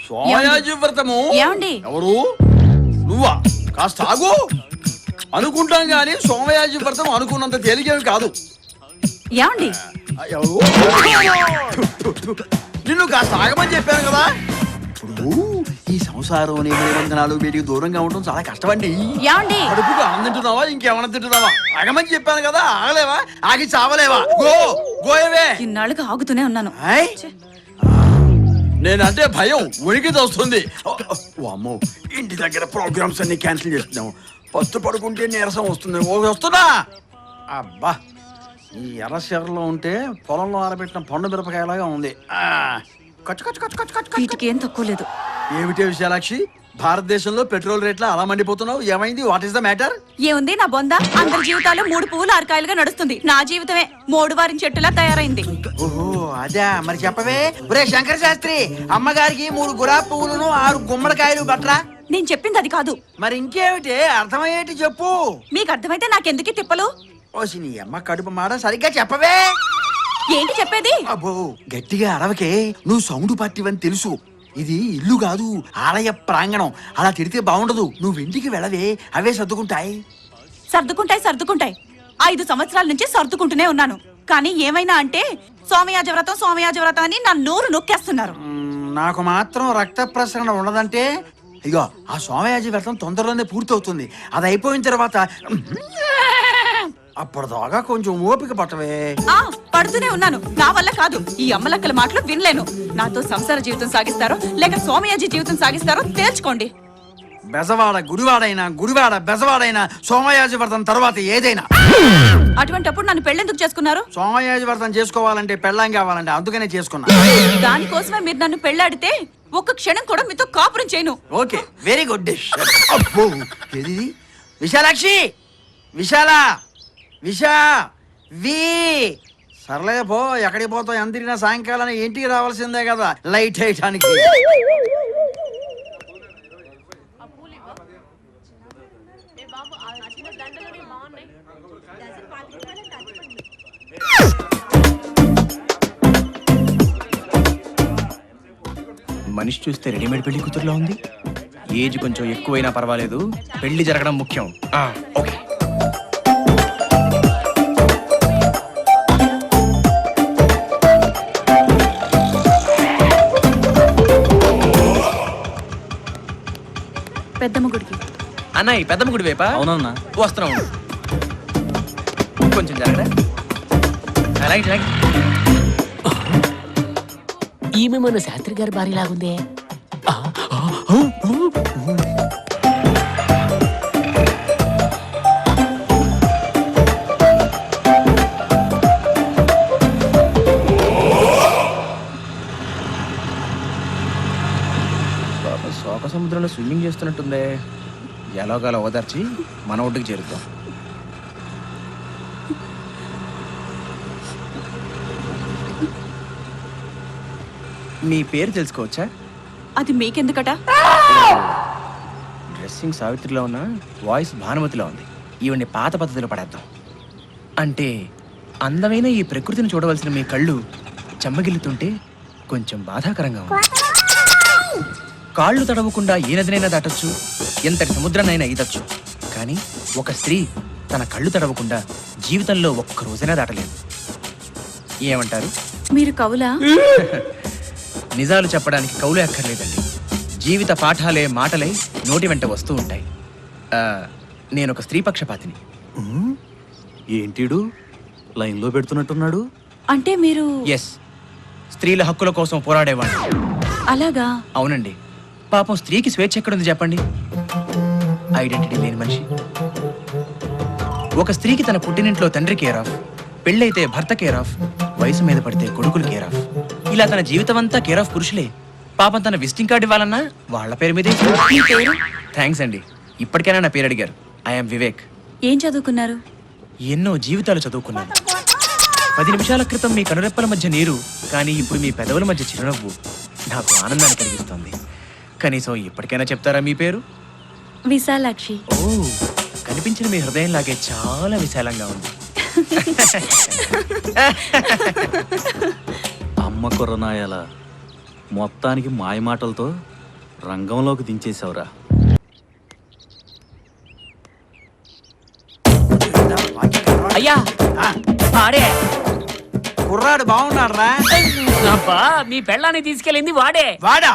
సోమయాజి వ్రతము ఏమండి? ఎవరు నువ్వా? కాస్త ఆగు. అనుకుంటాం గాని సోమయాజి వ్రతం అనుకున్నంత తేలికేమి కాదు. ఏమండి? ఎవరు? నిన్ను కాస్త ఆగమని చెప్పాను కదా. ఇప్పుడు ఈ సంసారం నిబంధనలు వీటికి దూరంగా ఉండడం చాలా కష్టమండి. ఏమండి? కడుపుకు అన్నం తింటున్నావా ఇంకేమన్నా తింటున్నావా? ఆగమని చెప్పాను కదా. ఆగలేవా? ఆగి చావలేవా? గోయవే. ఇన్నాళ్ళుగా ఆగుతూనే ఉన్నాను. నేనంటే భయం ఉనికి వస్తుంది. అమ్మో, ఇంటి దగ్గర ప్రోగ్రామ్స్ అన్ని క్యాన్సిల్ చేస్తున్నాము. పస్తు పడుకుంటే నీరసం వస్తుంది. వస్తున్నా. అబ్బా, ఈ ఎర్రశెర్రలో ఉంటే పొలంలో ఆరబెట్టిన పండు మిరపకాయలాగా ఉంది. వీటికి ఏం తక్కువ లేదు. ఏమిటే విశాలాక్షి, భారతదేశంలో పెట్రోల్ రేట్ల అలా మండిపోతున్నావు? ఏమైంది? What is the matter? ఏముంది నా బొంద? అందరి జీవితాలు 3 పువ్వులు 6 కాయలుగా నడుస్తుంది. నా జీవితమే 3 వారిన చెట్టులా తయారైంది. ఓహో అదే, మరి చెప్పవే. ఒరే శంకర శాస్త్రి, అమ్మగారికి 3 గులాబీ పువ్వులను 6 గుమ్మడికాయలు బట్రా. నేను చెప్పింది అది కాదు. మరి ఇంకేమిటి? అర్థమయ్యేటి చెప్పు. మీకు అర్థమైతే నాకెందుకు తిప్పలు? ఓసి నీ అమ్మ కడుపు మాడ, సరిగ్గా చెప్పవే. ఏంటి చెప్పేది? అబ్బో, గట్టిగా అరవకే. నువ్వు సౌండ్ పార్టీవని తెలుసు. ఇది ఇల్లు కాదు, ఆలయ ప్రాంగణం. అలా తిడితే బాగుండదు. నువ్వు ఇంటికి వెళ్ళవే, అవే సర్దుకుంటాయి. సర్దుకుంటాయి 5 సంవత్సరాల నుంచి సర్దుకుంటూనే ఉన్నాను. కానీ ఏమైనా అంటే సోమయాజి వ్రతం అని నా నోరు నొక్కేస్తున్నారు. నాకు మాత్రం రక్త ప్రసరణ ఉండదంటే, ఇగో ఆ సోమయాజి వ్రతం తొందరలోనే పూర్తవుతుంది. అది అయిపోయిన తర్వాత అప్పటిదాకా కొంచెం ఓపిక పట్టవే. పడుతూనే ఉన్నాను. నా వల్ల కాదు. ఈ అమ్మలక్కల మాటలు వినలేను. నాతో సంసార జీవితం సాగిస్తారో లేక సోమయాజి జీవితం సాగిస్తారో తేల్చుకోండి. బెజవాడ గుడివాడైనా, గుడివాడ బెజవాడైనా సోమయాజి వ్రతం తర్వాత ఏదైనా. అటువంటప్పుడు నన్ను పెళ్ళెందుకు చేసుకున్నారు? సోమయాజి వ్రతం చేసుకోవాలంటే పెళ్ళాం కావాలంటే అందుకనే చేసుకున్నా. దానికోసమే మీరు నన్ను పెళ్ళాడితే ఒక్క క్షణం కూడా మీతో కాపురం చేయను. Okay, very good. విశాలాక్షి, సర్లే పో. ఎక్కడికి పోతావు? ఎంత తిరిగినా సాయంకాలం ఇంటికి రావాల్సిందే కదా లైట్ వేయటానికి. మనిషి చూస్తే రెడీమేడ్ పెళ్లి కూతురులో ఉంది. ఏజ్ కొంచెం ఎక్కువైనా పర్వాలేదు, పెళ్లి జరగడం ముఖ్యం. ఓకే. పెద్దమ్మ గుడికి. అన్న, ఈ పెద్దమ్మ గుడి వైపా? అవునన్నా, వస్తున్నాం. కొంచెం జరగరా. అలాగే ఈమె మన శాస్త్రి గారి భార్య లాగుందే. శోక సముద్రంలో స్విమ్మింగ్ చేస్తున్నట్టుందే. ఎలాగోలా ఓదార్చి మన ఒడ్డుకి చేరుతాం. మీ పేరు తెలుసుకోవచ్చా? అది మీకెందుకట? డ్రెస్సింగ్ సావిత్రిలో ఉన్న, వాయిస్ భానుమతిలో ఉంది. ఈవెన్ని పాత పద్ధతిలో పడేద్దాం. అంటే అందమైన ఈ ప్రకృతిని చూడవలసిన మీ కళ్ళు చెమ్మగిల్లుతుంటే కొంచెం బాధాకరంగా ఉంది. కాళ్ళు తడవకుండా ఏ నదినైనా దాటొచ్చు, ఎంతటి సముద్రాన్నైనా ఈదొచ్చు. కానీ ఒక స్త్రీ తన కళ్ళు తడవకుండా జీవితంలో ఒక్క రోజైనా దాటలేదు. ఏమంటారు? మీరు కవులా? నిజాలు చెప్పడానికి కవులే అక్కర్లేదండి. జీవిత పాఠాలే మాటలై నోటి వెంట వస్తూ ఉంటాయి. నేను ఒక స్త్రీ పక్షపాతిని. ఏంటిడు లైన్లో పెడుతున్నట్టున్నాడు? అంటే మీరు? ఎస్, స్త్రీల హక్కుల కోసం పోరాడేవాడిని. అలాగా? అవునండి. పాపం స్త్రీకి స్వేచ్ఛ ఎక్కడుంది చెప్పండి? ఐడెంటిటీ లేని మనిషి. ఒక స్త్రీకి తన పుట్టినింట్లో తండ్రి కేర్ ఆఫ్, పెళ్ళైతే భర్త కేర్ ఆఫ్, వయసు మీద పడితే కొడుకులు కేర్ ఆఫ్. ఇలా తన జీవితం అంతా కేర్ ఆఫ్ పురుషులే. పాపం తన విజిటింగ్ కార్డు ఇవ్వాలన్నా వాళ్ళ పేరు మీదే. థ్యాంక్స్ అండి, ఇప్పటికైనా నా పేరు అడిగారు. ఐఎమ్ వివేక్. ఏం చదువుకున్నారు? ఎన్నో జీవితాలు చదువుకున్నాను. 10 నిమిషాల క్రితం మీ కనురెప్పల మధ్య నీరు, కానీ ఇప్పుడు మీ పెదవుల మధ్య చిరునవ్వు నాకు ఆనందాన్ని కలిగిస్తుంది. కనీసం ఇప్పటికైనా చెప్తారా మీ పేరు? విశాలాక్షి. ఓ, కనిపించిన మీ హృదయం లాగే చాలా విశాలంగా ఉంది. అమ్మ కుర్రనాయాల మొత్తానికి మాయమాటలతో రంగంలోకి దించేసావురా. అయ్యా వాడే కుర్రాడు బాగున్నాడు రా. అబ్బా మీ పెళ్ళాన్ని తీసుకెళ్ళింది వాడే. వాడా